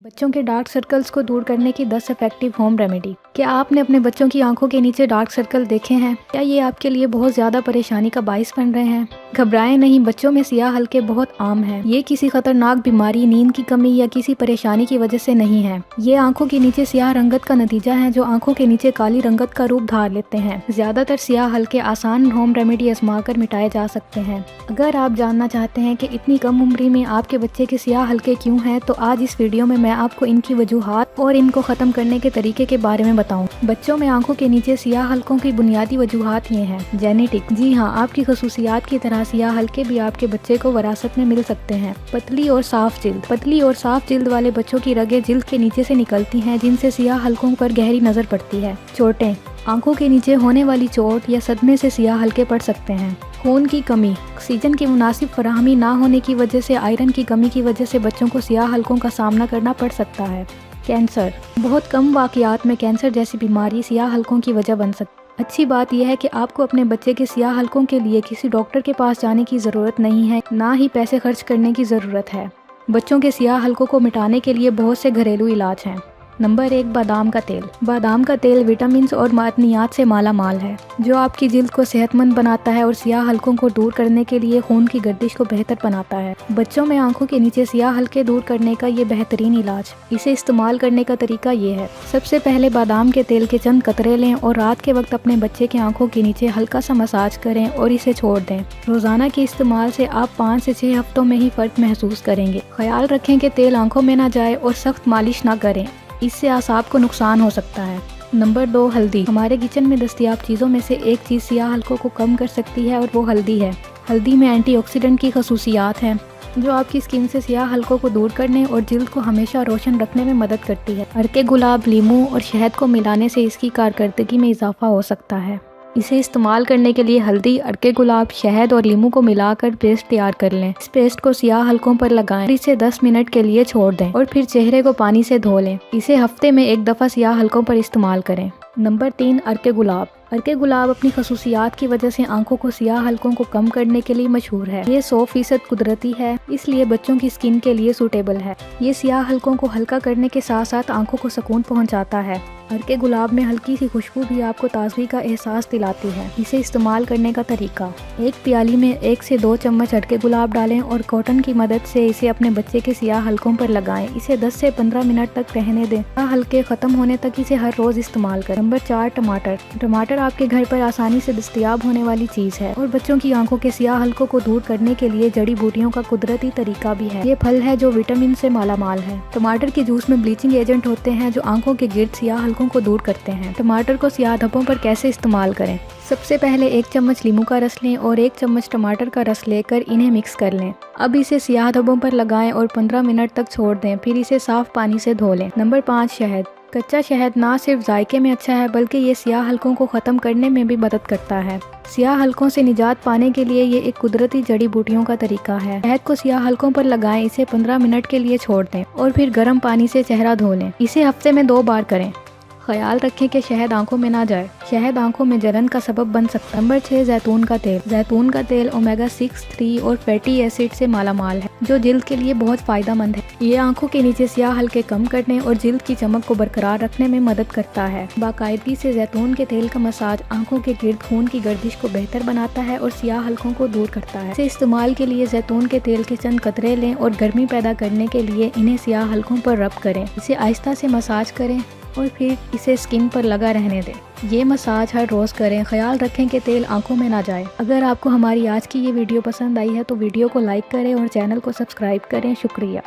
बच्चों के dark circles को दूर करने की 10 इफेक्टिव होम रेमेडी। क्या आपने अपने बच्चों की आंखों के नीचे डार्क सर्कल देखे हैं? क्या ये आपके लिए बहुत ज़्यादा परेशानी का बाइस बन रहे हैं? घबराएं नहीं, बच्चों में सियाह हल्के बहुत आम हैं। ये किसी खतरनाक बीमारी, नींद की कमी या किसी परेशानी की वजह से नहीं है। ये आंखों के नीचे सियाह रंगत का नतीजा है जो आंखों के नीचे काली रंगत का रूप धार लेते हैं। ज्यादातर सियाह हल्के आसान होम रेमेडी आजमा कर मिटाए जा सकते हैं। अगर आप जानना चाहते हैं कि इतनी कम उम्र में आपके बच्चे के सियाह हल्के क्यों हैं, तो आज इस वीडियो में मैं आपको इनकी वजूहात और इनको खत्म करने के तरीके के बारे में बताऊं। बच्चों में आंखों के नीचे सियाह हल्कों की बुनियादी वजूहात ये हैं। जेनेटिक, जी हाँ, आपकी खसूसियात की तरह सियाह हल्के भी आपके बच्चे को विरासत में मिल सकते हैं। पतली और साफ जिल्द, पतली और साफ जिल्द वाले बच्चों की रगें जिल्द के नीचे से निकलती हैं, जिनसे सियाह हल्कों पर गहरी नजर पड़ती है। चोटें, आंखों के नीचे होने वाली चोट या सदमे से सियाह हल्के पड़ सकते हैं। खून की कमी, ऑक्सीजन की मुनासिब फराहमी ना होने की वजह से आयरन की कमी की वजह से बच्चों को सियाह हल्कों का सामना करना पड़ सकता है। कैंसर, बहुत कम वाक़यात में कैंसर जैसी बीमारी सियाह हल्कों की वजह बन सकती है। अच्छी बात यह है कि आपको अपने बच्चे के सियाह हल्कों के लिए किसी डॉक्टर के पास जाने की ज़रूरत नहीं है, ना ही पैसे खर्च करने की ज़रूरत है। बच्चों के सियाह हल्कों को मिटाने के लिए बहुत से घरेलू इलाज हैं। नंबर 1, बादाम का तेल। बादाम का तेल विटामिन और मादनियात से माला माल है, जो आपकी जिल्द को सेहतमंद बनाता है और सियाह हल्कों को दूर करने के लिए खून की गर्दिश को बेहतर बनाता है। बच्चों में आंखों के नीचे सियाह हल्के दूर करने का ये बेहतरीन इलाज। इसे इस्तेमाल करने का तरीका ये है। सबसे पहले बादाम के तेल के चंद कतरे लें और रात के वक्त अपने बच्चे के आंखों के नीचे हल्का सा मसाज करें और इसे छोड़ दें। रोजाना के इस्तेमाल से आप 5 से 6 हफ्तों में ही फर्क महसूस करेंगे। ख्याल रखें कि तेल आंखों में ना जाए और सख्त मालिश ना करें, इससे आसाब को नुकसान हो सकता है। नंबर 2, हल्दी। हमारे किचन में दस्तयाब चीज़ों में से एक चीज़ सियाह हल्कों को कम कर सकती है और वो हल्दी है। हल्दी में एंटीऑक्सीडेंट की खसूसियात हैं जो आपकी स्किन से सियाह हल्कों को दूर करने और जिल्द को हमेशा रोशन रखने में मदद करती है। अर्के गुलाब, लीमू और शहद को मिलाने से इसकी कारकर्दगी में इजाफा हो सकता है। इसे इस्तेमाल करने के लिए हल्दी, अर्के गुलाब, शहद और लीमू को मिलाकर पेस्ट तैयार कर लें। इस पेस्ट को सियाह हल्कों पर लगाएं, इसे 10 मिनट के लिए छोड़ दें और फिर चेहरे को पानी से धो लें। इसे हफ्ते में 1 दफ़ा सियाह हल्कों पर इस्तेमाल करें। नंबर 3, अर्के गुलाब। अर्के गुलाब अपनी खसूसियात की वजह से आंखों को सियाह हल्कों को कम करने के लिए मशहूर है। ये 100% कुदरती है, इसलिए बच्चों की स्किन के लिए सूटेबल है। ये सियाह हल्कों को हल्का करने के साथ साथ आंखों को सुकून पहुंचाता है। अर्के गुलाब में हल्की सी खुशबू भी आपको ताजगी का एहसास दिलाती है। इसे इस्तेमाल करने का तरीका: एक प्याली में 1 से 2 चम्मच अर्के गुलाब डालें और कॉटन की मदद से इसे अपने बच्चे के सियाह हल्कों पर लगाएं। इसे 10 से 15 मिनट तक रहने दें। हल्के खत्म होने तक इसे हर रोज इस्तेमाल करें। नंबर 4, टमाटर। टमाटर आपके घर पर आसानी से दस्तयाब होने वाली चीज है और बच्चों की आंखों के सियाह हल्कों को दूर करने के लिए जड़ी बूटियों का कुदरती तरीका भी है। ये फल है जो विटामिन से माला माल है। टमाटर के जूस में ब्लीचिंग एजेंट होते हैं जो आंखों के गिर्द सियाह हल्कों को दूर करते हैं। टमाटर को सियाह धब्बों पर कैसे इस्तेमाल करें? सबसे पहले 1 चम्मच लीमू का रस लें और 1 चम्मच टमाटर का रस लेकर इन्हें मिक्स कर लें। अब इसे सियाह धब्बों पर लगाएं और 15 मिनट तक छोड़ दें, फिर इसे साफ पानी से धो लें। नंबर 5, शहद। कच्चा शहद ना सिर्फ जायके में अच्छा है बल्कि ये सियाह हल्कों को ख़त्म करने में भी मदद करता है। सियाह हल्कों से निजात पाने के लिए ये एक कुदरती जड़ी बूटियों का तरीका है। शहद को सियाह हल्कों पर लगाएं, इसे 15 मिनट के लिए छोड़ दें और फिर गर्म पानी से चेहरा धो लें। इसे हफ्ते में 2 बार करें। ख्याल रखें कि शहद आंखों में ना जाए, शहद आंखों में जलन का सबब बन सकता है। नंबर 6, जैतून का तेल। जैतून का तेल ओमेगा 6, 3 और फैटी एसिड से माला माल है, जो जिल्द के लिए बहुत फायदेमंद है। ये आंखों के नीचे सियाह हल्के कम करने और जिल्द की चमक को बरकरार रखने में मदद करता है। बाकायदगी से जैतून के तेल का मसाज आंखों के गिर्द खून की गर्दिश को बेहतर बनाता है और सियाह हल्कों को दूर करता है। इसे इस्तेमाल के लिए जैतून के तेल के चंद कतरे लें और गर्मी पैदा करने के लिए इन्हें सियाह हल्कों पर रब करें। इसे आहिस्ता से मसाज करें और फिर इसे स्किन पर लगा रहने दें। ये मसाज हर रोज़ करें। ख्याल रखें कि तेल आंखों में ना जाए। अगर आपको हमारी आज की ये वीडियो पसंद आई है तो वीडियो को लाइक करें और चैनल को सब्सक्राइब करें। शुक्रिया।